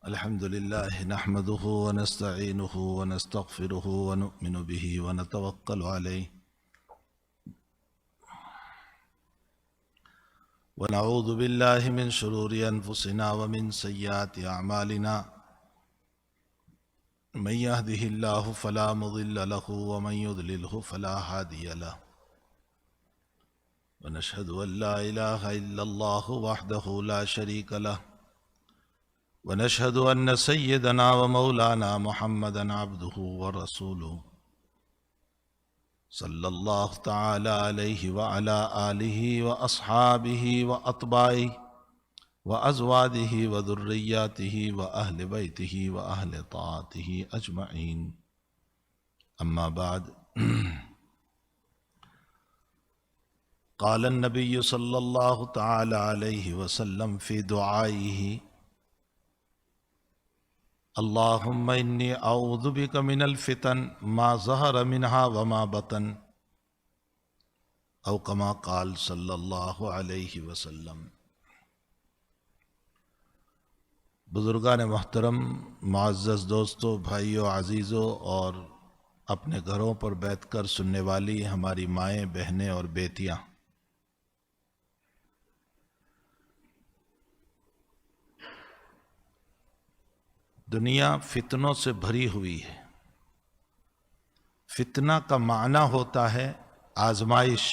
الحمد لله نحمده ونستعينه ونستغفره ونؤمن به ونتوكل عليه ونعوذ بالله من شرور أنفسنا ومن سيئات أعمالنا من يهده الله فلا مضل له ومن يضلله فلا هادي له ونشهد أن لا إله إلا الله وحده لا شريك له ونشهد أن سيدنا ومولانا محمدا عبده ورسوله صلى الله تعالى عليه وعلى آله وأصحابه وأتباعه وأزواجه وذرياته وأهل بيته وأهل طاعته أجمعين أما بعد قال النبي صلى الله تعالى عليه وسلم في دعائه اللهم إني أعوذ بك من الفتن ما ظهر منها وما بطن أو كما قال صلی اللہ علیہ وسلم۔ بزرگان محترم، معزز دوستوں، بھائیوں، عزیزوں اور اپنے گھروں پر بیٹھ کر سننے والی ہماری مائیں، بہنیں اور بیٹیاں، دنیا فتنوں سے بھری ہوئی ہے۔ فتنہ کا معنی ہوتا ہے آزمائش،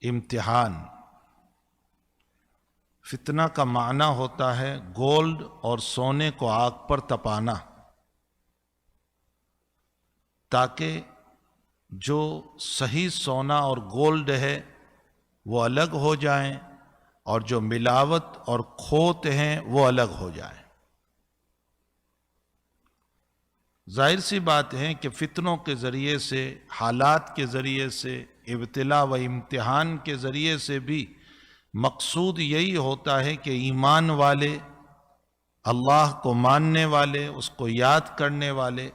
امتحان۔ فتنہ کا معنی ہوتا ہے گولڈ اور سونے کو آگ پر تپانا، تاکہ جو صحیح سونا اور گولڈ ہے وہ الگ ہو جائیں اور جو ملاوٹ اور کھوٹ ہیں وہ الگ ہو جائیں۔ ظاہر سی بات ہے کہ فتنوں کے ذریعے سے، حالات کے ذریعے سے، ابتلا و امتحان کے ذریعے سے بھی مقصود یہی ہوتا ہے کہ ایمان والے، اللہ کو ماننے والے، اس کو یاد کرنے والے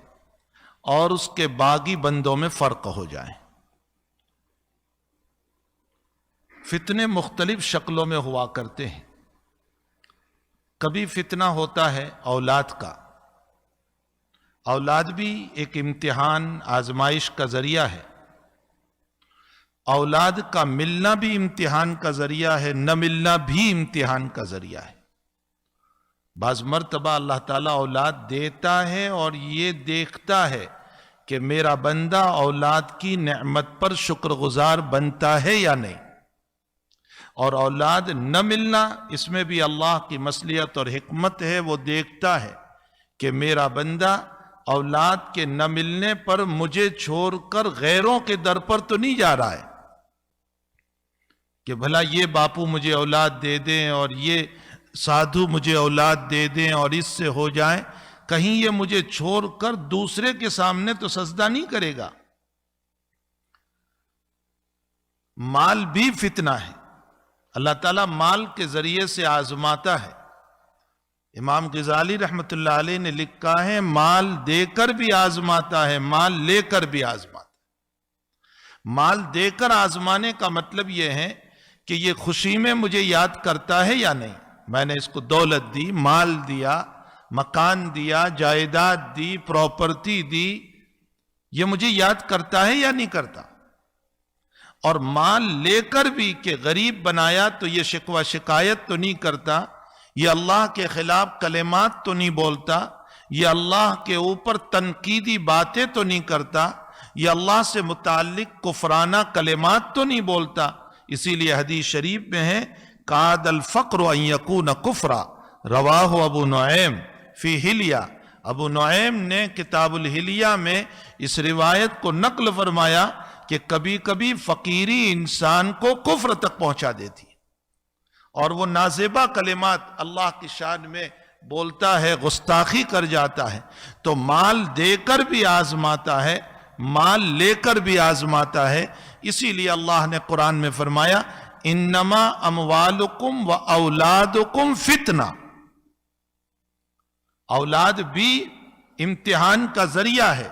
اور اس کے باغی بندوں میں فرق ہو جائیں۔ فتنے مختلف شکلوں میں ہوا کرتے ہیں۔ کبھی فتنہ ہوتا ہے اولاد کا۔ اولاد بھی ایک امتحان، آزمائش کا ذریعہ ہے۔ اولاد کا ملنا بھی امتحان کا ذریعہ ہے، نہ ملنا بھی امتحان کا ذریعہ ہے۔ بعض مرتبہ اللہ تعالیٰ اولاد دیتا ہے اور یہ دیکھتا ہے کہ میرا بندہ اولاد کی نعمت پر شکر گزار بنتا ہے یا نہیں، اور اولاد نہ ملنا، اس میں بھی اللہ کی مصلحت اور حکمت ہے۔ وہ دیکھتا ہے کہ میرا بندہ اولاد کے نہ ملنے پر مجھے چھوڑ کر غیروں کے در پر تو نہیں جا رہا ہے کہ بھلا یہ باپو مجھے اولاد دے دیں اور یہ سادھو مجھے اولاد دے دیں اور اس سے ہو جائیں، کہیں یہ مجھے چھوڑ کر دوسرے کے سامنے تو سجدہ نہیں کرے گا۔ مال بھی فتنہ ہے، اللہ تعالیٰ مال کے ذریعے سے آزماتا ہے۔ امام غزالی رحمۃ اللہ علیہ نے لکھا ہے مال دے کر بھی آزماتا ہے، مال لے کر بھی آزماتا ہے۔ مال دے کر آزمانے کا مطلب یہ ہے کہ یہ خوشی میں مجھے یاد کرتا ہے یا نہیں۔ میں نے اس کو دولت دی، مال دیا، مکان دیا، جائیداد دی، پراپرٹی دی، یہ مجھے یاد کرتا ہے یا نہیں کرتا۔ اور مال لے کر بھی کہ غریب بنایا تو یہ شکوہ شکایت تو نہیں کرتا، یہ اللہ کے خلاف کلمات تو نہیں بولتا، یہ اللہ کے اوپر تنقیدی باتیں تو نہیں کرتا، یہ اللہ سے متعلق کفرانہ کلمات تو نہیں بولتا۔ اسی لیے حدیث شریف میں ہے کاد الفقر ان یکون کفرا، رواہ ابو نعیم فی حلیہ۔ ابو نعیم نے کتاب الحلیہ میں اس روایت کو نقل فرمایا کہ کبھی کبھی فقیری انسان کو کفر تک پہنچا دیتی، اور وہ نازیبا کلمات اللہ کی شان میں بولتا ہے، گستاخی کر جاتا ہے۔ تو مال دے کر بھی آزماتا ہے، مال لے کر بھی آزماتا ہے۔ اسی لیے اللہ نے قرآن میں فرمایا انما اموالکم و اولادکم فتنہ۔ اولاد بھی امتحان کا ذریعہ ہے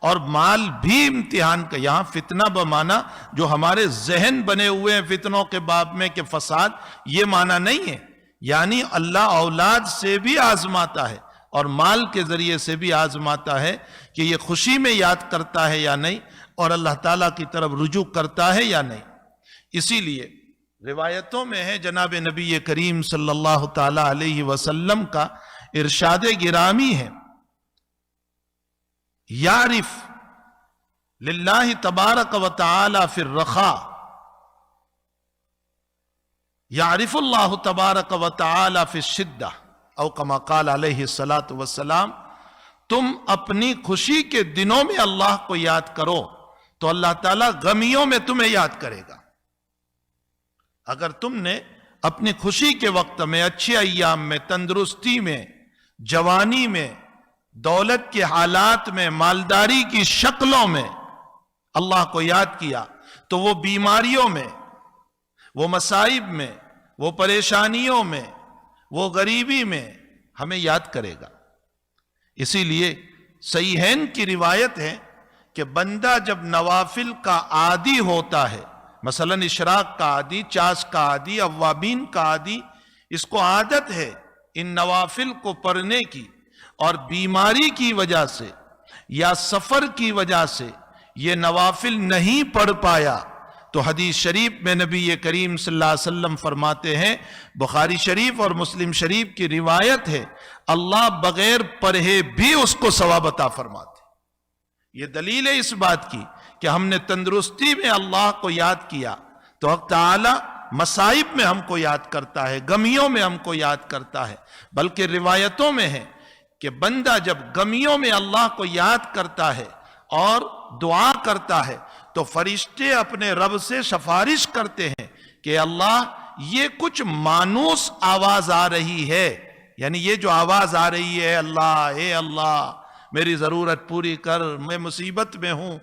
اور مال بھی امتحان کا۔ یہاں فتنہ بمانا جو ہمارے ذہن بنے ہوئے ہیں فتنوں کے باب میں کہ فساد، یہ معنی نہیں ہے یعنی اللہ اولاد سے بھی آزماتا ہے اور مال کے ذریعے سے بھی آزماتا ہے کہ یہ خوشی میں یاد کرتا ہے یا نہیں، اور اللہ تعالیٰ کی طرف رجوع کرتا ہے یا نہیں۔ اسی لیے روایتوں میں ہے جناب نبی کریم صلی اللہ تعالی علیہ وسلم کا ارشاد گرامی ہے، یعرف للہ تبارک و تعالی فی الرخاء، یعرف اللہ تبارک و تعالی فی الشدہ، او کما قال علیہ الصلاۃ والسلام، تم اپنی خوشی کے دنوں میں اللہ کو یاد کرو تو اللہ تعالیٰ غمیوں میں تمہیں یاد کرے گا۔ اگر تم نے اپنی خوشی کے وقت میں، اچھے ایام میں، تندرستی میں، جوانی میں، دولت کے حالات میں، مالداری کی شکلوں میں اللہ کو یاد کیا تو وہ بیماریوں میں، وہ مصائب میں، وہ پریشانیوں میں، وہ غریبی میں ہمیں یاد کرے گا۔ اسی لیے صحیحین کی روایت ہے کہ بندہ جب نوافل کا عادی ہوتا ہے، مثلا اشراق کا عادی، چاش کا عادی، اوابین کا عادی، اس کو عادت ہے ان نوافل کو پڑھنے کی، اور بیماری کی وجہ سے یا سفر کی وجہ سے یہ نوافل نہیں پڑھ پایا تو حدیث شریف میں نبی کریم صلی اللہ علیہ وسلم فرماتے ہیں، بخاری شریف اور مسلم شریف کی روایت ہے، اللہ بغیر پڑھے بھی اس کو ثواب عطا فرماتے۔ یہ دلیل ہے اس بات کی کہ ہم نے تندرستی میں اللہ کو یاد کیا تو حق تعالی مصائب میں ہم کو یاد کرتا ہے، غمیوں میں ہم کو یاد کرتا ہے۔ بلکہ روایتوں میں ہے کہ بندہ جب غمیوں میں اللہ کو یاد کرتا ہے اور دعا کرتا ہے تو فرشتے اپنے رب سے سفارش کرتے ہیں کہ اللہ یہ کچھ مانوس آواز آ رہی ہے، یعنی یہ جو آواز آ رہی ہے، اللہ اے اللہ میری ضرورت پوری کر، میں مصیبت میں ہوں،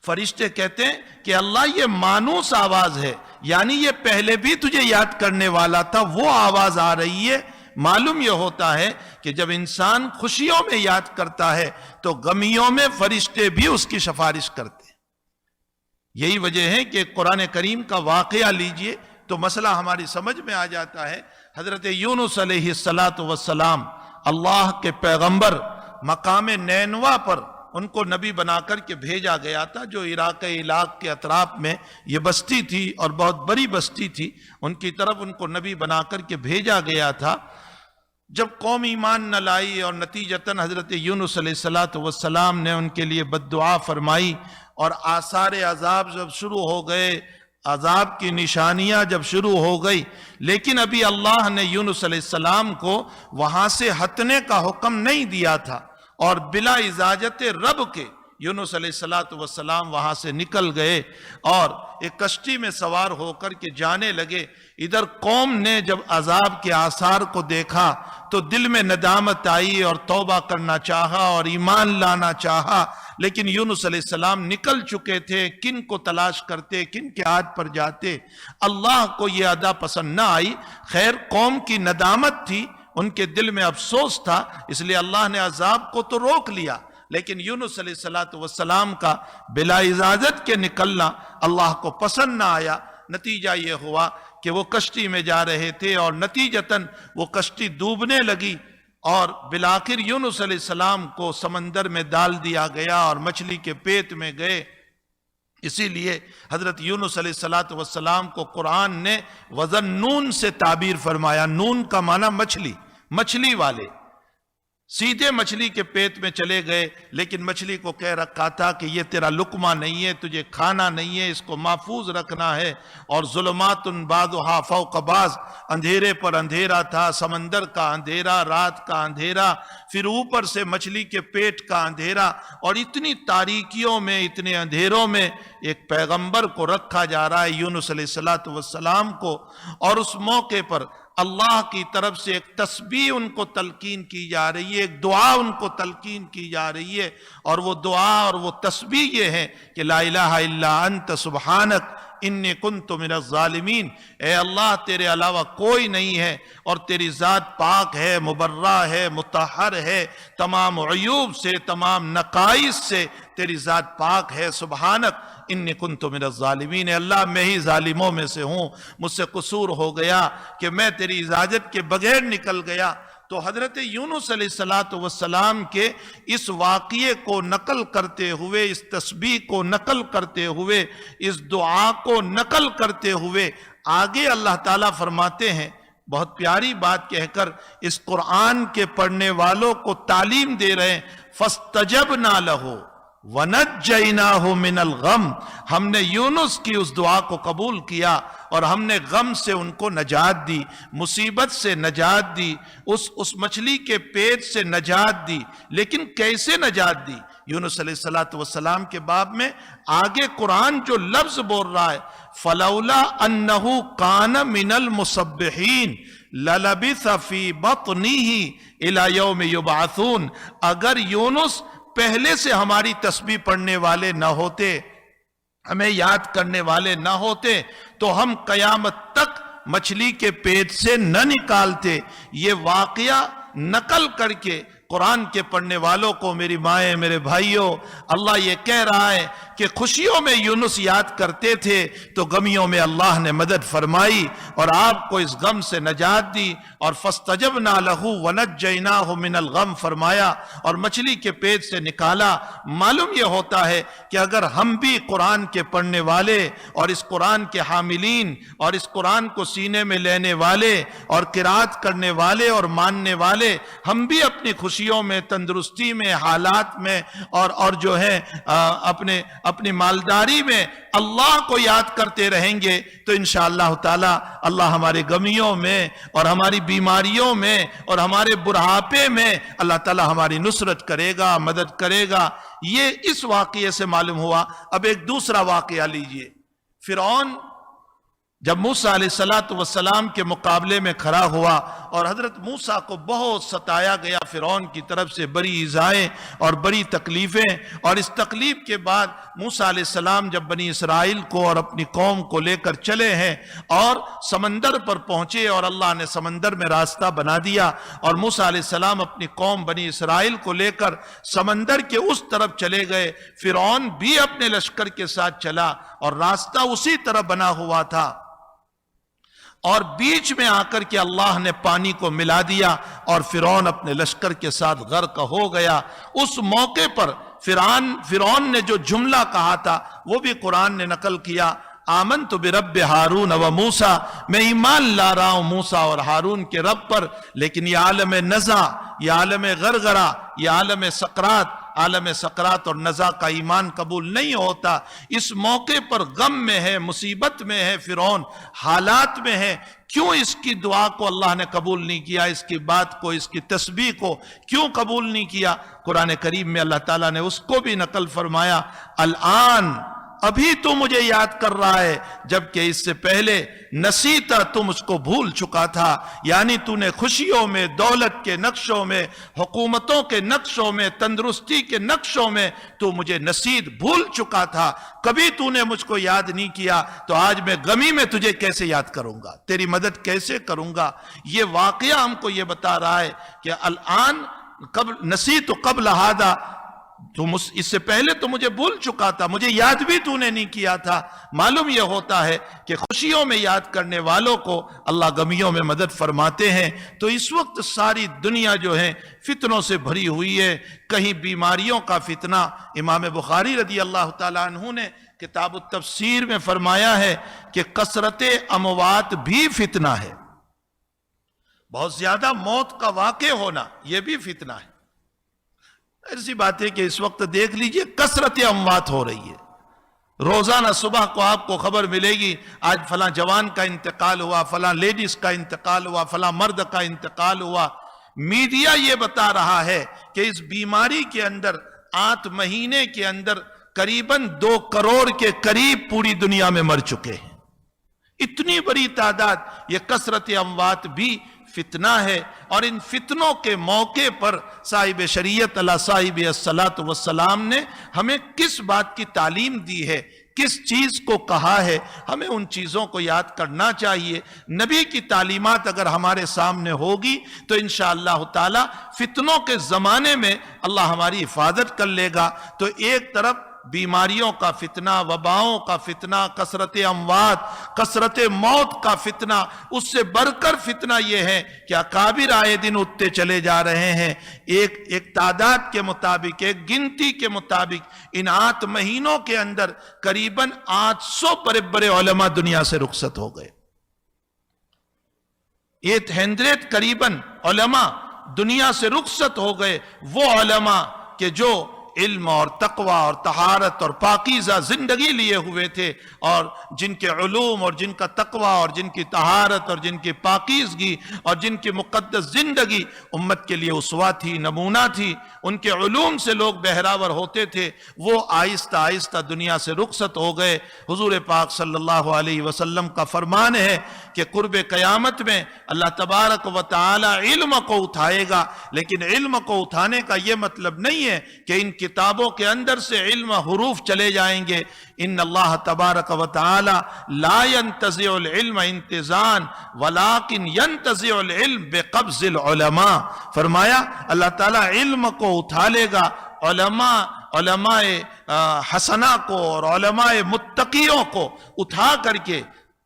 فرشتے کہتے ہیں کہ اللہ یہ مانوس آواز ہے، یعنی یہ پہلے بھی تجھے یاد کرنے والا تھا، وہ آواز آ رہی ہے۔ معلوم یہ ہوتا ہے کہ جب انسان خوشیوں میں یاد کرتا ہے تو غمیوں میں فرشتے بھی اس کی سفارش کرتے ہیں۔ یہی وجہ ہے کہ قرآن کریم کا واقعہ لیجئے تو مسئلہ ہماری سمجھ میں آ جاتا ہے۔ حضرت یونس علیہ السلام اللہ کے پیغمبر، مقام نینوا پر ان کو نبی بنا کر کے بھیجا گیا تھا، جو عراق کے اطراف میں یہ بستی تھی اور بہت بڑی بستی تھی، ان کی طرف ان کو نبی بنا کر کے بھیجا گیا تھا۔ جب قوم ایمان نہ لائی اور نتیجتاً حضرت یونس علیہ السلام نے ان کے لیے بد دعا فرمائی اور آثار عذاب جب شروع ہو گئے، عذاب کی نشانیاں جب شروع ہو گئی، لیکن ابھی اللہ نے یونس علیہ السلام کو وہاں سے ہٹنے کا حکم نہیں دیا تھا، اور بلا اجازت رب کے یونس علیہ السلام وہاں سے نکل گئے اور ایک کشتی میں سوار ہو کر کے جانے لگے۔ ادھر قوم نے جب عذاب کے آثار کو دیکھا تو دل میں ندامت آئی اور توبہ کرنا چاہا اور ایمان لانا چاہا، لیکن یونس علیہ السلام نکل چکے تھے، کن کو تلاش کرتے، کن کے ہاتھ پر جاتے، اللہ کو یہ ادا پسند نہ آئی۔ خیر قوم کی ندامت تھی، ان کے دل میں افسوس تھا، اس لیے اللہ نے عذاب کو تو روک لیا، لیکن یونس علیہ السلام کا بلا اجازت کے نکلنا اللہ کو پسند نہ آیا۔ نتیجہ یہ ہوا کہ وہ کشتی میں جا رہے تھے اور نتیجتاً وہ کشتی ڈوبنے لگی اور بالآخر یونس علیہ السلام کو سمندر میں ڈال دیا گیا اور مچھلی کے پیٹ میں گئے۔ اسی لیے حضرت یونس علیہ السلام کو قرآن نے وزن نون سے تعبیر فرمایا۔ نون کا معنی مچھلی، مچھلی والے، سیدھے مچھلی کے پیٹ میں چلے گئے، لیکن مچھلی کو کہہ رکھا تھا کہ یہ تیرا لقمہ نہیں ہے، تجھے کھانا نہیں ہے، اس کو محفوظ رکھنا ہے۔ اور ظلمات بعضها فوق بعض، اندھیرے پر اندھیرا تھا، سمندر کا اندھیرا، رات کا اندھیرا، پھر اوپر سے مچھلی کے پیٹ کا اندھیرا، اور اتنی تاریکیوں میں، اتنے اندھیروں میں ایک پیغمبر کو رکھا جا رہا ہے، یونس علیہ السلام کو، اور اس موقع پر اللہ کی طرف سے ایک تسبیح ان کو تلقین کی جا رہی ہے، ایک دعا ان کو تلقین کی جا رہی ہے، اور وہ دعا اور وہ تسبیح یہ ہے کہ لا الہ الا انت سبحانک انی کنت من الظالمین، اے اللہ تیرے علاوہ کوئی نہیں ہے اور تیری ذات پاک ہے، مبرہ ہے، مطہر ہے، تمام عیوب سے، تمام نقائص سے تیری ذات پاک ہے، سبحانک انی کنت من الظالمین، اللہ میں ہی ظالموں میں سے ہوں، مجھ سے قصور ہو گیا کہ میں تیری اجازت کے بغیر نکل گیا۔ تو حضرت یونس علیہ السلام کے اس واقعے کو نقل کرتے ہوئے، اس تسبیح کو نقل کرتے ہوئے، اس دعا کو نقل کرتے ہوئے آگے اللہ تعالیٰ فرماتے ہیں، بہت پیاری بات کہہ کر اس قرآن کے پڑھنے والوں کو تعلیم دے رہے ہیں، فَاسْتَجَبْنَا لَهُ وَنَجَّيْنَاهُ مِنَ الْغَمِّ، ہم نے یونس کی اس دعا کو قبول کیا اور ہم نے غم سے ان کو نجات دی، مصیبت سے نجات دی، اس مچھلی کے پیٹ سے نجات دی۔ لیکن کیسے نجات دی؟ یونس علیہ السلام کے باب میں آگے قرآن جو لفظ بول رہا ہے، فَلَوْلَا أَنَّهُ كَانَ مِنَ الْمُصَبِّحِينَ لَلَبِثَ فِي بَطْنِهِ إِلَى يَوْمِ يُبْعَثُونَ، اگر یونس پہلے سے ہماری تسبیح پڑھنے والے نہ ہوتے، ہمیں یاد کرنے والے نہ ہوتے، تو ہم قیامت تک مچھلی کے پیٹ سے نہ نکالتے۔ یہ واقعہ نقل کر کے قرآن کے پڑھنے والوں کو، میری مائیں، میرے بھائیوں، اللہ یہ کہہ رہا ہے کہ خوشیوں میں یونس یاد کرتے تھے تو غمیوں میں اللہ نے مدد فرمائی اور آپ کو اس غم سے نجات دی، اور فَاسْتَجَبْنَا لَهُ وَنَجَّيْنَاهُ مِنَ الْغَمِّ فرمایا اور مچھلی کے پیٹ سے نکالا۔ معلوم یہ ہوتا ہے کہ اگر ہم بھی قرآن کے پڑھنے والے اور اس قرآن کے حاملین اور اس قرآن کو سینے میں لینے والے اور قرات کرنے والے اور ماننے والے، ہم بھی اپنی خوشیوں میں، تندرستی میں، حالات میں اور جو ہے اپنی مالداری میں اللہ کو یاد کرتے رہیں گے تو انشاءاللہ تعالی اللہ ہمارے غمیوں میں اور ہماری بیماریوں میں اور ہمارے بڑھاپے میں اللہ تعالی ہماری نصرت کرے گا، مدد کرے گا۔ یہ اس واقعے سے معلوم ہوا۔ اب ایک دوسرا واقعہ لیجئے، فرعون جب موسیٰ علیہ السلام کے مقابلے میں کھڑا ہوا اور حضرت موسیٰ کو بہت ستایا گیا فرعون کی طرف سے، بڑی ایذائیں اور بڑی تکلیفیں، اور اس تکلیف کے بعد موسیٰ علیہ السلام جب بنی اسرائیل کو اور اپنی قوم کو لے کر چلے ہیں اور سمندر پر پہنچے اور اللہ نے سمندر میں راستہ بنا دیا، اور موسیٰ علیہ السلام اپنی قوم بنی اسرائیل کو لے کر سمندر کے اس طرف چلے گئے، فرعون بھی اپنے لشکر کے ساتھ چلا اور راستہ اسی طرح بنا ہوا تھا، اور بیچ میں آ کر کے اللہ نے پانی کو ملا دیا اور فرعون اپنے لشکر کے ساتھ غرق ہو گیا۔ اس موقع پر فرعون نے جو جملہ کہا تھا وہ بھی قرآن نے نقل کیا، آمنت برب ہارون و موسیٰ، میں ایمان لا رہا ہوں موسیٰ اور ہارون کے رب پر، لیکن یہ عالم نزع، یہ عالم غرغرہ، یہ عالم سقرات اور نزع کا ایمان قبول نہیں ہوتا۔ اس موقع پر غم میں ہے، مصیبت میں ہے فرعون، حالات میں ہے، کیوں اس کی دعا کو اللہ نے قبول نہیں کیا، اس کی بات کو، اس کی تسبیح کو کیوں قبول نہیں کیا؟ قرآن کریم میں اللہ تعالیٰ نے اس کو بھی نقل فرمایا، الآن، ابھی تو مجھے یاد کر رہا ہے جبکہ اس سے پہلے نسیتا، تم اس کو بھول چکا تھا، یعنی تو نے خوشیوں میں، دولت کے نقشوں میں، حکومتوں کے نقشوں میں، تندرستی کے نقشوں میں تو مجھے نسیت، بھول چکا تھا، کبھی تو نے مجھ کو یاد نہیں کیا، تو آج میں غمی میں تجھے کیسے یاد کروں گا، تیری مدد کیسے کروں گا؟ یہ واقعہ ہم کو یہ بتا رہا ہے کہ الآن نسیت قبل ہذا، تم اس سے پہلے تو مجھے بھول چکا تھا، مجھے یاد بھی تو نے نہیں کیا تھا۔ معلوم یہ ہوتا ہے کہ خوشیوں میں یاد کرنے والوں کو اللہ غمیوں میں مدد فرماتے ہیں۔ تو اس وقت ساری دنیا جو ہے فتنوں سے بھری ہوئی ہے، کہیں بیماریوں کا فتنہ، امام بخاری رضی اللہ تعالیٰ عنہ نے کتاب التفسیر میں فرمایا ہے کہ کثرت اموات بھی فتنہ ہے، بہت زیادہ موت کا واقع ہونا یہ بھی فتنہ ہے۔ ایسی بات ہے کہ اس وقت دیکھ لیجئے کثرت اموات ہو رہی ہے، روزانہ صبح کو آپ کو خبر ملے گی آج فلاں جوان کا انتقال ہوا، فلاں لیڈیز کا انتقال ہوا، فلاں مرد کا انتقال ہوا۔ میڈیا یہ بتا رہا ہے کہ اس بیماری کے اندر 8 مہینے کے اندر قریباً 2 کروڑ کے قریب پوری دنیا میں مر چکے ہیں۔ اتنی بڑی تعداد، یہ کثرت اموات بھی فتنہ ہے، اور ان فتنوں کے موقع پر صاحب شریعت علیہ صاحب الصلاۃ والسلام نے ہمیں کس بات کی تعلیم دی ہے، کس چیز کو کہا ہے، ہمیں ان چیزوں کو یاد کرنا چاہیے۔ نبی کی تعلیمات اگر ہمارے سامنے ہوگی تو انشاءاللہ تعالی فتنوں کے زمانے میں اللہ ہماری حفاظت کر لے گا۔ تو ایک طرف بیماریوں کا فتنہ، وباؤں کا فتنہ، کثرت اموات، کثرت موت کا فتنہ، اس سے بڑھ کر فتنہ یہ ہے کہ اکابر آئے دن اٹھتے چلے جا رہے ہیں۔ ایک تعداد کے مطابق، ایک گنتی کے مطابق ان 8 مہینوں کے اندر قریباً 800 بڑے بڑے علماء دنیا سے رخصت ہو گئے۔ 800 قریباً علماء دنیا سے رخصت ہو گئے، وہ علماء کہ جو علم اور تقوی اور طہارت اور پاکیزہ زندگی لیے ہوئے تھے، اور جن کے علوم اور جن کا تقوی اور جن کی طہارت اور جن کی پاکیزگی اور جن کی مقدس زندگی امت کے لیے اسوہ تھی، نمونہ تھی، ان کے علوم سے لوگ بہراور ہوتے تھے، وہ آہستہ آہستہ دنیا سے رخصت ہو گئے۔ حضور پاک صلی اللہ علیہ وسلم کا فرمان ہے کہ قرب قیامت میں اللہ تبارک و تعالی علم کو اٹھائے گا، لیکن علم کو اٹھانے کا یہ مطلب نہیں ہے کہ ان کتابوں کے اندر سے علم حروف چلے جائیں گے۔ ان اللہ تبارک و تعالی لا ينتزع العلم انتزاعا ولكن ينتزع العلم بقبض العلماء، فرمایا اللہ تعالی علم کو اٹھا لے گا، علماء حسنہ کو اور علماء متقیوں کو اٹھا کر کے۔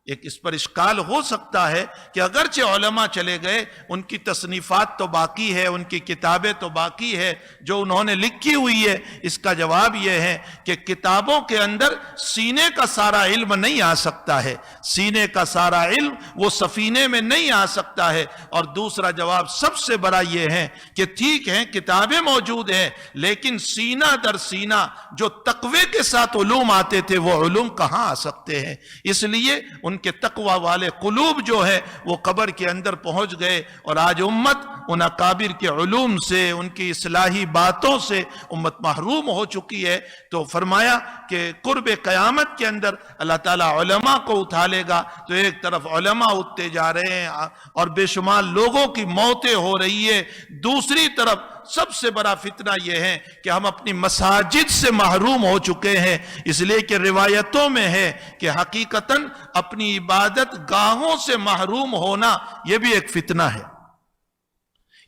ایک اس پر اشکال ہو سکتا ہے کہ اگرچہ علماء چلے گئے، ان کی تصنیفات تو باقی ہے، ان کی کتابیں تو باقی ہے جو انہوں نے لکھی ہوئی ہے۔ اس کا جواب یہ ہے کہ کتابوں کے اندر سینے کا سارا علم نہیں آ سکتا ہے، سینے کا سارا علم وہ سفینے میں نہیں آ سکتا ہے۔ اور دوسرا جواب سب سے بڑا یہ ہے کہ ٹھیک ہے کتابیں موجود ہیں، لیکن سینہ در سینہ جو تقوی کے ساتھ علوم آتے تھے وہ علوم کہاں آ سکتے ہیں؟ اس لیے ان کے تقوی والے قلوب جو ہے وہ قبر کے اندر پہنچ گئے، اور آج امت ان اکابر کے علوم سے، ان کی اصلاحی باتوں سے امت محروم ہو چکی ہے۔ تو فرمایا کہ قرب قیامت کے اندر اللہ تعالیٰ علماء کو اٹھا لے گا، تو ایک طرف علماء اٹھتے جا رہے ہیں اور بے شمار لوگوں کی موتیں ہو رہی ہے، دوسری طرف سب سے بڑا فتنہ یہ ہے کہ ہم اپنی مساجد سے محروم ہو چکے ہیں، اس لیے کہ روایتوں میں ہے کہ حقیقتاً اپنی عبادت گاہوں سے محروم ہونا یہ بھی ایک فتنہ ہے۔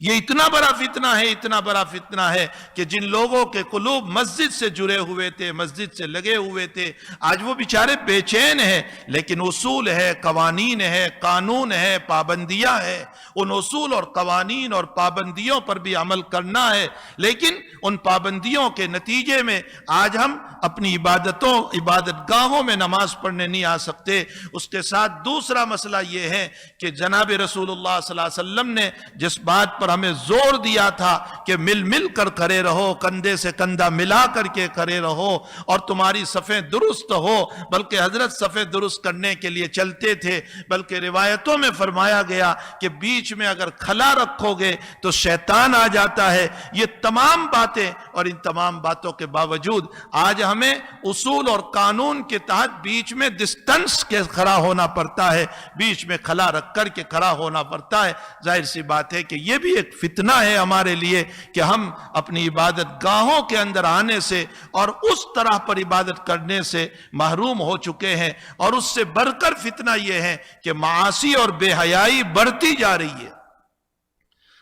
یہ اتنا بڑا فتنہ ہے، اتنا بڑا فتنہ ہے کہ جن لوگوں کے قلوب مسجد سے جڑے ہوئے تھے، مسجد سے لگے ہوئے تھے، آج وہ بیچارے بے چین ہیں، لیکن اصول ہے، قوانین ہے، قانون ہے، پابندیاں ہیں، ان اصول اور قوانین اور پابندیوں پر بھی عمل کرنا ہے، لیکن ان پابندیوں کے نتیجے میں آج ہم اپنی عبادت گاہوں میں نماز پڑھنے نہیں آ سکتے۔ اس کے ساتھ دوسرا مسئلہ یہ ہے کہ جناب رسول اللہ صلی اللہ علیہ وسلم نے جس بات پر ہمیں زور دیا تھا کہ مل کر کھڑے رہو، کندھے سے کندھا ملا کر کے کھڑے رہو اور تمہاری صفیں درست ہو، بلکہ حضرت صفیں درست کرنے کے لیے چلتے تھے، بلکہ روایتوں میں فرمایا گیا کہ بیچ میں اگر کھلا رکھو گے تو شیطان آ جاتا ہے۔ یہ تمام باتیں، اور ان تمام باتوں کے باوجود آج ہمیں اصول اور قانون کے تحت بیچ میں ڈسٹنس کے کھڑا ہونا پڑتا ہے، بیچ میں کھلا رکھ کر کے کھڑا ہونا پڑتا ہے۔ ظاہر سی بات ہے کہ یہ بھی ایک فتنہ ہے ہمارے لیے کہ ہم اپنی عبادت گاہوں کے اندر آنے سے اور اس طرح پر عبادت کرنے سے محروم ہو چکے ہیں، اور اس سے بڑھ کر فتنہ یہ ہے کہ معاصی اور بے حیائی بڑھتی جا رہی ہے۔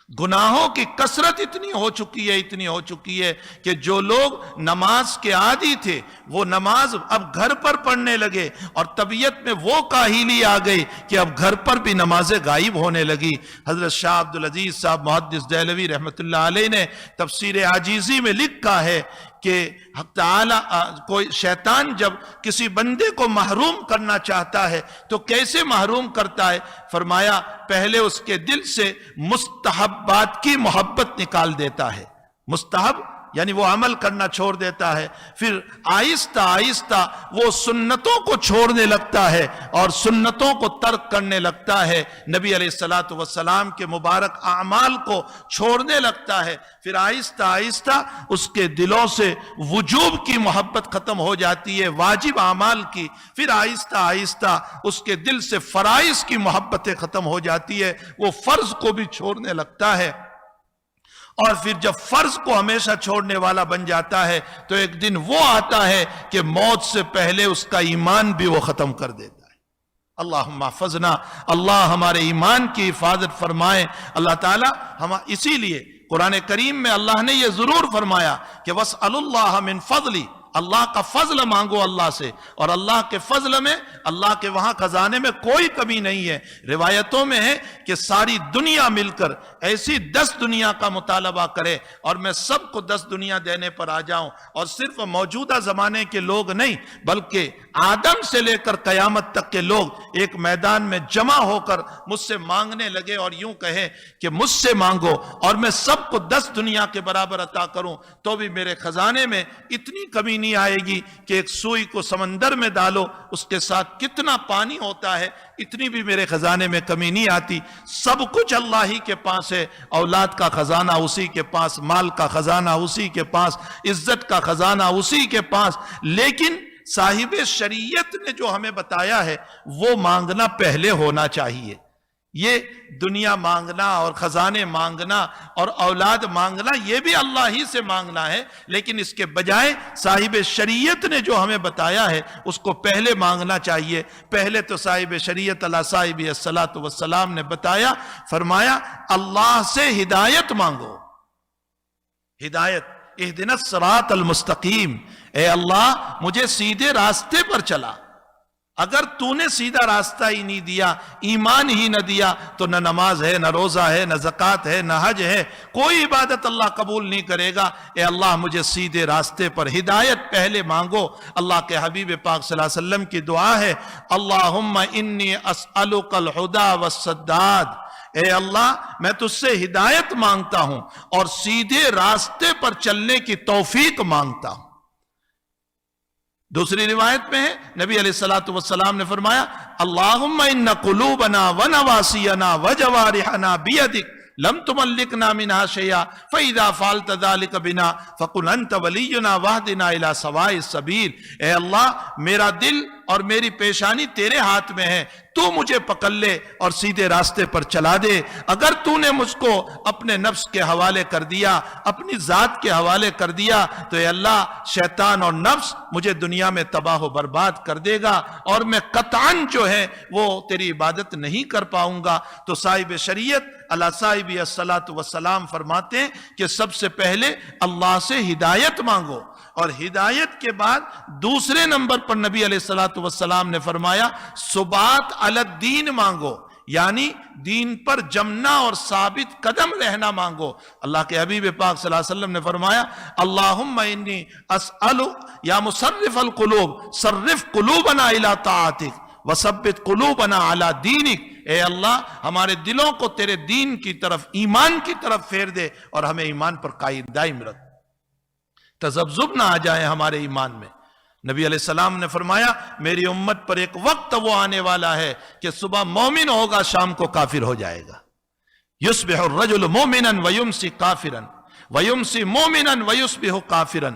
گناہوں کی کثرت اتنی ہو چکی ہے کہ جو لوگ نماز کے عادی تھے وہ نماز اب گھر پر پڑھنے لگے، اور طبیعت میں وہ کاہلی آ گئی کہ اب گھر پر بھی نمازیں غائب ہونے لگی۔ حضرت شاہ عبدالعزیز صاحب محدث دہلوی رحمۃ اللہ علیہ نے تفسیر عاجزی میں لکھا ہے کہ حق تعالی کوئی شیطان جب کسی بندے کو محروم کرنا چاہتا ہے تو کیسے محروم کرتا ہے؟ فرمایا پہلے اس کے دل سے مستحبات کی محبت نکال دیتا ہے، مستحب یعنی وہ عمل کرنا چھوڑ دیتا ہے، پھر آہستہ آہستہ وہ سنتوں کو چھوڑنے لگتا ہے اور سنتوں کو ترک کرنے لگتا ہے، نبی علیہ الصلوۃ والسلام کے مبارک اعمال کو چھوڑنے لگتا ہے، پھر آہستہ آہستہ اس کے دلوں سے وجوب کی محبت ختم ہو جاتی ہے، واجب اعمال کی، پھر آہستہ آہستہ اس کے دل سے فرائض کی محبتیں ختم ہو جاتی ہے، وہ فرض کو بھی چھوڑنے لگتا ہے، اور پھر جب فرض کو ہمیشہ چھوڑنے والا بن جاتا ہے تو ایک دن وہ آتا ہے کہ موت سے پہلے اس کا ایمان بھی وہ ختم کر دیتا ہے۔ اللہم احفظنا، اللہ ہمارے ایمان کی حفاظت فرمائے۔ اللہ تعالی اسی لیے قرآن کریم میں اللہ نے یہ ضرور فرمایا کہ وَاسْأَلُوا اللَّهَ مِن فَضْلِ، اللہ کا فضل مانگو اللہ سے، اور اللہ کے فضل میں، اللہ کے وہاں خزانے میں کوئی کمی نہیں ہے۔ روایتوں میں ہے کہ ساری دنیا مل کر ایسی 10 دنیا کا مطالبہ کرے اور میں سب کو 10 دنیا دینے پر آ جاؤں، اور صرف موجودہ زمانے کے لوگ نہیں بلکہ آدم سے لے کر قیامت تک کے لوگ ایک میدان میں جمع ہو کر مجھ سے مانگنے لگے اور یوں کہے کہ مجھ سے مانگو اور میں سب کو 10 دنیا کے برابر عطا کروں، تو بھی میرے خزانے میں اتنی کمی نہیں آئے گی کہ ایک سوئی کو سمندر میں ڈالو اس کے ساتھ کتنا پانی ہوتا ہے، اتنی بھی میرے خزانے میں کمی نہیں آتی۔ سب کچھ اللہ ہی کے پاس ہے، اولاد کا خزانہ اسی کے پاس، مال کا خزانہ اسی کے پاس، عزت کا خزانہ اسی کے پاس، لیکن صاحب شریعت نے جو ہمیں بتایا ہے وہ مانگنا پہلے ہونا چاہیے۔ یہ دنیا مانگنا اور خزانے مانگنا اور اولاد مانگنا یہ بھی اللہ ہی سے مانگنا ہے، لیکن اس کے بجائے صاحب شریعت نے جو ہمیں بتایا ہے اس کو پہلے مانگنا چاہیے۔ پہلے تو صاحب شریعت علیہ صاحب الصلاۃ والسلام نے بتایا، فرمایا اللہ سے ہدایت مانگو، ہدایت، اہدنا الصراط المستقیم، اے اللہ مجھے سیدھے راستے پر چلا۔ اگر تو نے سیدھا راستہ ہی نہیں دیا، ایمان ہی نہ دیا، تو نہ نماز ہے، نہ روزہ ہے، نہ زکوٰۃ ہے، نہ حج ہے، کوئی عبادت اللہ قبول نہیں کرے گا۔ اے اللہ مجھے سیدھے راستے پر ہدایت پہلے مانگو۔ اللہ کے حبیب پاک صلی اللہ علیہ وسلم کی دعا ہے، اللہم انی اسألک الہدی والسداد، اے اللہ میں تجھ سے ہدایت مانگتا ہوں اور سیدھے راستے پر چلنے کی توفیق مانگتا ہوں۔ دوسری روایت میں ہے نبی علیہ الصلوۃ والسلام نے فرمایا، اللہم ان قلوبنا ونواسینا وجوارحنا بیدک لم تملکنا منها شیئا فاذا فعلت ذلك بنا فقل انت ولینا واہدنا الی سواء السبیل، اے اللہ میرا دل اور میری پیشانی تیرے ہاتھ میں ہے، تو مجھے پکڑ لے اور سیدھے راستے پر چلا دے۔ اگر تو نے مجھ کو اپنے نفس کے حوالے کر دیا، اپنی ذات کے حوالے کر دیا، تو اے اللہ شیطان اور نفس مجھے دنیا میں تباہ و برباد کر دے گا اور میں قطعاً جو ہے وہ تیری عبادت نہیں کر پاؤں گا۔ تو صاحب شریعت علیہ صاحب الصلاۃ والسلام فرماتے ہیں کہ سب سے پہلے اللہ سے ہدایت مانگو، اور ہدایت کے بعد دوسرے نمبر پر نبی علیہ الصلوۃ والسلام نے فرمایا ثبات علی الدین مانگو، یعنی دین پر جمنا اور ثابت قدم رہنا مانگو۔ اللہ کے حبیب پاک صلی اللہ علیہ وسلم نے فرمایا، اللہم انی اسألک یا مصرف القلوب صرف قلوبنا الی طاعتک وثبت قلوبنا علی دینک، اے اللہ ہمارے دلوں کو تیرے دین کی طرف، ایمان کی طرف پھیر دے اور ہمیں ایمان پر قائم دائم رکھ، تذبذب نہ آ جائے ہمارے ایمان میں۔ نبی علیہ السلام نے فرمایا، میری امت پر ایک وقت وہ آنے والا ہے کہ صبح مومن ہوگا، شام کو کافر ہو جائے گا۔ یصبح الرجل مومنا ویمسی کافرا ویمسی مومنا ویصبح کافرا۔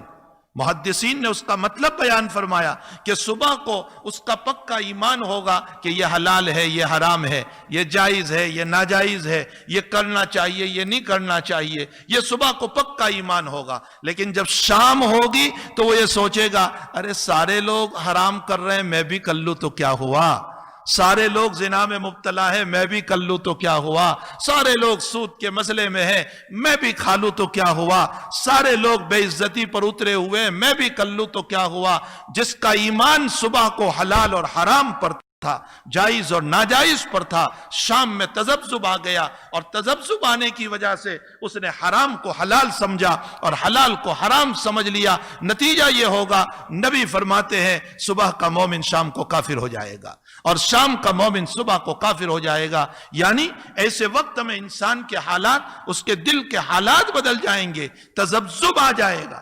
محدثین نے اس کا مطلب بیان فرمایا کہ صبح کو اس کا پکا ایمان ہوگا کہ یہ حلال ہے، یہ حرام ہے، یہ جائز ہے، یہ ناجائز ہے، یہ کرنا چاہیے، یہ نہیں کرنا چاہیے، یہ صبح کو پکا ایمان ہوگا۔ لیکن جب شام ہوگی تو وہ یہ سوچے گا، ارے سارے لوگ حرام کر رہے ہیں، میں بھی کر لوں تو کیا ہوا، سارے لوگ زنا میں مبتلا ہے، میں بھی کر لوں تو کیا ہوا، سارے لوگ سود کے مسئلے میں ہیں، میں بھی کھا لوں تو کیا ہوا، سارے لوگ بے عزتی پر اترے ہوئے ہیں، میں بھی کر لوں تو کیا ہوا۔ جس کا ایمان صبح کو حلال اور حرام پر تھا، جائز اور ناجائز پر تھا، شام میں تذبذب آ گیا، اور تذبذب آنے کی وجہ سے اس نے حرام کو حلال سمجھا اور حلال کو حرام سمجھ لیا۔ نتیجہ یہ ہوگا، نبی فرماتے ہیں صبح کا مومن شام کو کافر ہو جائے گا اور شام کا مومن صبح کو کافر ہو جائے گا۔ یعنی ایسے وقت میں انسان کے حالات، اس کے دل کے حالات بدل جائیں گے، تذبذب آ جائے گا۔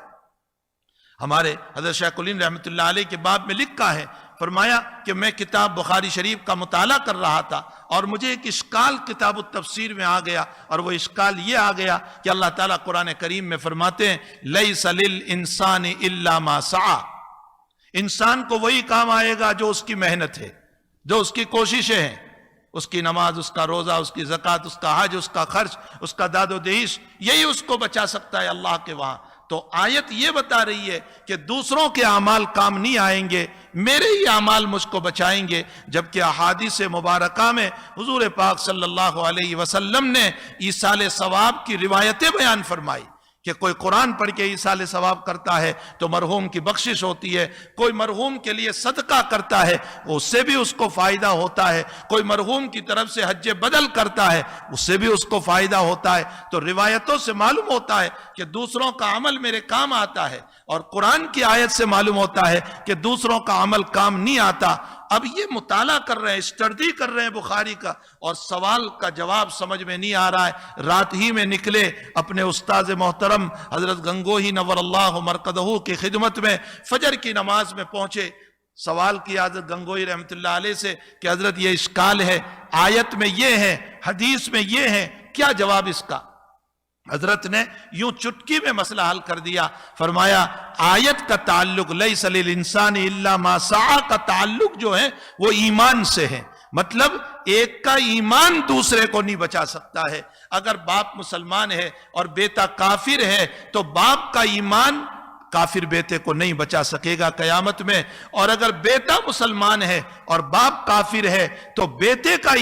ہمارے حضرت شیخ الہند رحمۃ اللہ علیہ کے باب میں لکھا ہے، فرمایا کہ میں کتاب بخاری شریف کا مطالعہ کر رہا تھا اور مجھے ایک اشکال کتاب التفسیر میں آ گیا، اور وہ اشکال یہ آ گیا کہ اللہ تعالیٰ قرآن کریم میں فرماتے ہیں لیس للانسان الا ما سعی، انسان کو وہی کام آئے گا جو اس کی محنت ہے، جو اس کی کوششیں ہیں، اس کی نماز، اس کا روزہ، اس کی زکوٰۃ، اس کا حج، اس کا خرچ، اس کا داد و دہیش، یہی اس کو بچا سکتا ہے اللہ کے وہاں۔ تو آیت یہ بتا رہی ہے کہ دوسروں کے اعمال کام نہیں آئیں گے، میرے ہی اعمال مجھ کو بچائیں گے، جبکہ احادیث مبارکہ میں حضور پاک صلی اللہ علیہ وسلم نے ایصال ثواب کی روایتیں بیان فرمائی کہ کوئی قرآن پڑھ کے ایصال ثواب کرتا ہے تو مرحوم کی بخشش ہوتی ہے، کوئی مرحوم کے لیے صدقہ کرتا ہے اس سے بھی اس کو فائدہ ہوتا ہے، کوئی مرحوم کی طرف سے حج بدل کرتا ہے اس سے بھی اس کو فائدہ ہوتا ہے۔ تو روایتوں سے معلوم ہوتا ہے کہ دوسروں کا عمل میرے کام آتا ہے، اور قرآن کی آیت سے معلوم ہوتا ہے کہ دوسروں کا عمل کام نہیں آتا۔ اب یہ مطالعہ کر رہے ہیں، اسٹڈی کر رہے ہیں بخاری کا، اور سوال کا جواب سمجھ میں نہیں آ رہا ہے۔ رات ہی میں نکلے اپنے استاذ محترم حضرت گنگوہی نور اللہ مرقدہ کی خدمت میں، فجر کی نماز میں پہنچے، سوال کیا حضرت گنگوہی رحمۃ اللہ علیہ سے کہ حضرت یہ اشکال ہے، آیت میں یہ ہے، حدیث میں یہ ہے، کیا جواب اس کا؟ حضرت نے یوں چٹکی میں مسئلہ حل کر دیا، فرمایا آیت کا تعلق لیس للانسان الا ما سعی کا تعلق جو ہے وہ ایمان سے ہے، مطلب ایک کا ایمان دوسرے کو نہیں بچا سکتا ہے۔ اگر باپ مسلمان ہے اور بیٹا کافر ہے تو باپ کا ایمان کافر بیٹے کو نہیں بچا سکے گا قیامت میں، اور اگر بیٹا مسلمان ہے اور باپ کافر ہے تو بیٹے کا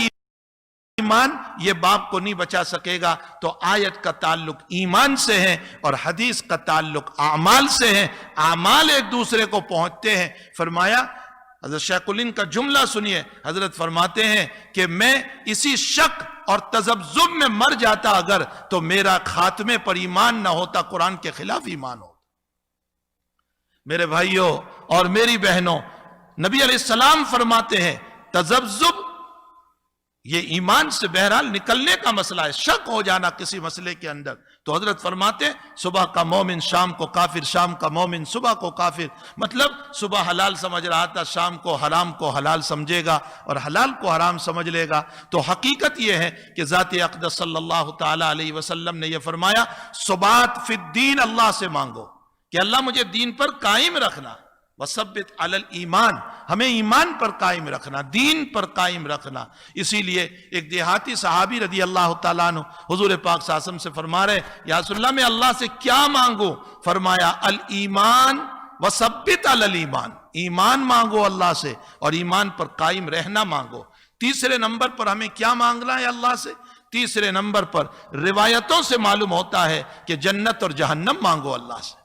ایمان یہ باپ کو نہیں بچا سکے گا۔ تو آیت کا تعلق ایمان سے ہے اور حدیث کا تعلق اعمال سے ہے، اعمال ایک دوسرے کو پہنچتے ہیں۔ فرمایا حضرت شیخ الہند کا جملہ سنیے، حضرت فرماتے ہیں کہ میں اسی شک اور تذبذب میں مر جاتا اگر تو میرا خاتمے پر ایمان نہ ہوتا، قرآن کے خلاف ایمان ہوتا۔ میرے بھائیوں اور میری بہنوں، نبی علیہ السلام فرماتے ہیں تذبذب یہ ایمان سے بہرحال نکلنے کا مسئلہ ہے، شک ہو جانا کسی مسئلے کے اندر۔ تو حضرت فرماتے ہیں صبح کا مومن شام کو کافر، شام کا مومن صبح کو کافر، مطلب صبح حلال سمجھ رہا تھا، شام کو حلال سمجھے گا اور حلال کو حرام سمجھ لے گا۔ تو حقیقت یہ ہے کہ ذات اقدس صلی اللہ تعالی علیہ وسلم نے یہ فرمایا ثبات فی الدین، اللہ سے مانگو کہ اللہ مجھے دین پر قائم رکھنا، وثبت علی الایمان، ہمیں ایمان پر قائم رکھنا، دین پر قائم رکھنا۔ اسی لیے ایک دیہاتی صحابی رضی اللہ تعالیٰ عنہ حضور پاک صلی اللہ علیہ وسلم سے فرما رہے یا رسول اللہ میں اللہ سے کیا مانگوں؟ فرمایا الایمان وثبت علی الایمان، ایمان مانگو اللہ سے اور ایمان پر قائم رہنا مانگو۔ تیسرے نمبر پر ہمیں کیا مانگنا ہے اللہ سے؟ تیسرے نمبر پر روایتوں سے معلوم ہوتا ہے کہ جنت اور جہنم مانگو اللہ سے،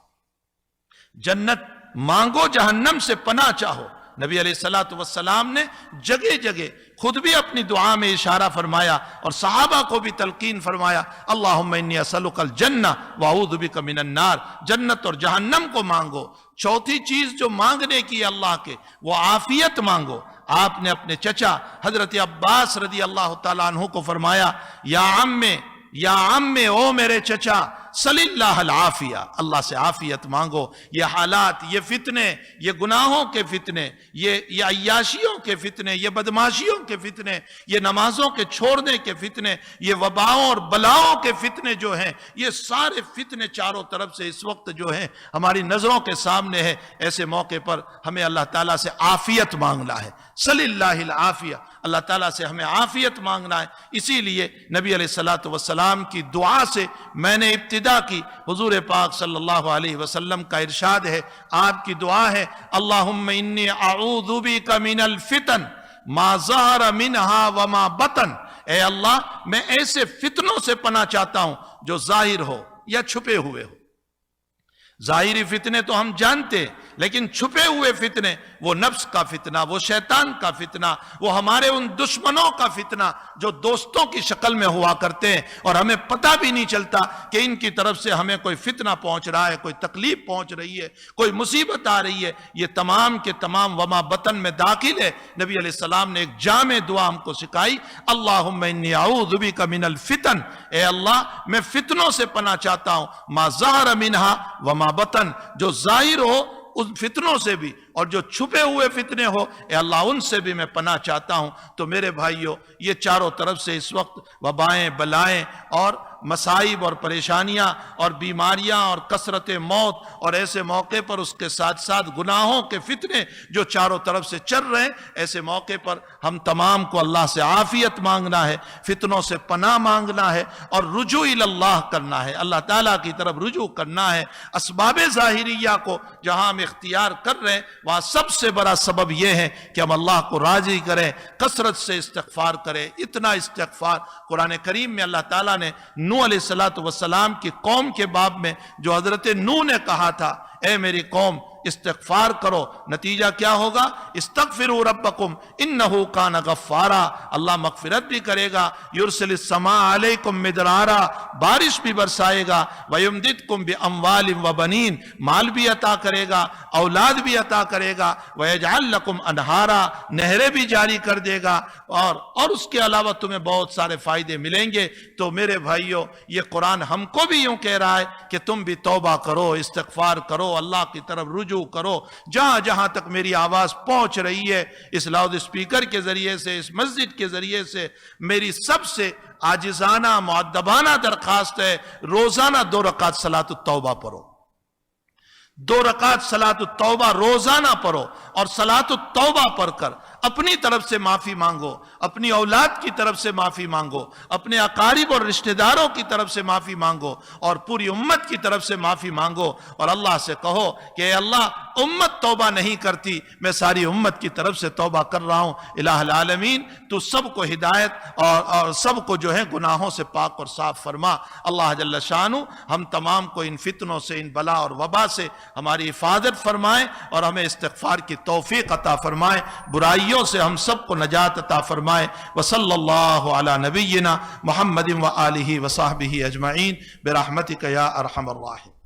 جنت مانگو، جہنم سے پناہ چاہو۔ نبی علیہ السلام نے جگہ جگہ خود بھی اپنی دعا میں اشارہ فرمایا اور صحابہ کو بھی تلقین فرمایا، اللہم انی اسألک الجنہ واعوذ بک من النار، جنت اور جہنم کو مانگو۔ چوتھی چیز جو مانگنے کی اللہ کے وہ عافیت مانگو۔ آپ نے اپنے چچا حضرت عباس رضی اللہ تعالیٰ عنہ کو فرمایا یا عم او میرے چچا صلی اللہ العافیہ، اللہ سے عافیت مانگو۔ یہ حالات، یہ فتنے، یہ گناہوں کے فتنے، یہ عیاشیوں کے فتنے، یہ بدماشیوں کے فتنے، یہ نمازوں کے چھوڑنے کے فتنے، یہ وباؤں اور بلاؤں کے فتنے جو ہیں، یہ سارے فتنے چاروں طرف سے اس وقت جو ہیں ہماری نظروں کے سامنے ہے۔ ایسے موقع پر ہمیں اللہ تعالیٰ سے عافیت مانگنا ہے، صلی اللہ العافیہ، اللہ تعالیٰ سے ہمیں عافیت مانگنا ہے۔ اسی لیے نبی علیہ السلام کی دعا سے میں نے ابتدا کی، حضور پاک صلی اللہ علیہ وسلم کا ارشاد ہے، آپ کی دعا ہے اللہم انی اعوذ بک من الفتن ما ظہر منہا وما بطن، اے اللہ میں ایسے فتنوں سے پناہ چاہتا ہوں جو ظاہر ہو یا چھپے ہوئے ہو۔ ظاہری فتنے تو ہم جانتے، لیکن چھپے ہوئے فتنے، وہ نفس کا فتنہ، وہ شیطان کا فتنہ، وہ ہمارے ان دشمنوں کا فتنہ جو دوستوں کی شکل میں ہوا کرتے ہیں اور ہمیں پتہ بھی نہیں چلتا کہ ان کی طرف سے ہمیں کوئی فتنہ پہنچ رہا ہے، کوئی تکلیف پہنچ رہی ہے، کوئی مصیبت آ رہی ہے۔ یہ تمام کے تمام وما بطن میں داخل ہے۔ نبی علیہ السلام نے ایک جامع دعا ہم کو سکھائی، اللہم انی اعوذ بک من الفتن، اے اللہ میں فتنوں سے پناہ چاہتا ہوں، ما ظہر منہا وما بطن، جو ظاہر ہو ان فتنوں سے بھی اور جو چھپے ہوئے فتنے ہو اے اللہ ان سے بھی میں پناہ چاہتا ہوں۔ تو میرے بھائیوں یہ چاروں طرف سے اس وقت وبائیں، بلائیں اور مصائب اور پریشانیاں اور بیماریاں اور کثرت موت، اور ایسے موقع پر اس کے ساتھ ساتھ گناہوں کے فتنے جو چاروں طرف سے چل رہے ہیں، ایسے موقع پر ہم تمام کو اللہ سے عافیت مانگنا ہے، فتنوں سے پناہ مانگنا ہے اور رجوع اللہ کرنا ہے، اللہ تعالیٰ کی طرف رجوع کرنا ہے۔ اسباب ظاہریہ کو جہاں ہم اختیار کر رہے ہیں وہاں سب سے بڑا سبب یہ ہے کہ ہم اللہ کو راضی کریں، کثرت سے استغفار کریں۔ اتنا استغفار قرآن کریم میں اللہ تعالیٰ نے نوح علیہ الصلوۃ والسلام کی قوم کے باب میں جو حضرت نوح نے کہا تھا اے میری قوم استغفار کرو، نتیجہ کیا ہوگا؟ استغفروا ربکم انہ کان غفارا، اللہ مغفرت بھی کرے گا، یرسل السماء علیکم مدرارا، بارش بھی برسائے گا، ویمددکم باموال وبنین، مال بھی عطا کرے گا، اولاد بھی عطا کرے گا، ویجعل لکم انہارا، نہریں بھی جاری کر دے گا، اور اس کے علاوہ تمہیں بہت سارے فائدے ملیں گے۔ تو میرے بھائیوں، یہ قرآن ہم کو بھی یوں کہہ رہا ہے کہ تم بھی توبہ کرو، استغفار کرو، اللہ کی طرف رجوع کرو۔ جہاں جہاں تک میری آواز پہنچ رہی ہے، اس لاؤڈ اسپیکر کے ذریعے سے، اس مسجد کے ذریعے سے، میری سب سے عاجزانہ مؤدبانہ درخواست ہے، روزانہ 2 رکعت صلاۃ التوبہ پڑھو، 2 رکعت صلاۃ التوبہ روزانہ پڑھو، اور صلاۃ التوبہ پڑھ کر اپنی طرف سے معافی مانگو، اپنی اولاد کی طرف سے معافی مانگو، اپنے اقارب اور رشتہ داروں کی طرف سے معافی مانگو، اور پوری امت کی طرف سے معافی مانگو، اور اللہ سے کہو کہ اے اللہ، امت توبہ نہیں کرتی، میں ساری امت کی طرف سے توبہ کر رہا ہوں، الہ العالمین تو سب کو ہدایت اور سب کو جو ہے گناہوں سے پاک اور صاف فرما۔ اللہ جل شانہ ہم تمام کو ان فتنوں سے، ان بلا اور وبا سے ہماری حفاظت فرمائے، اور ہمیں استغفار کی توفیق عطا فرمائے، برائیوں سے ہم سب کو نجات عطا فرمائے۔ وصلی اللہ علی نبینا محمد وآلہ وصحبہ اجمعین برحمتک یا ارحم الراحمین۔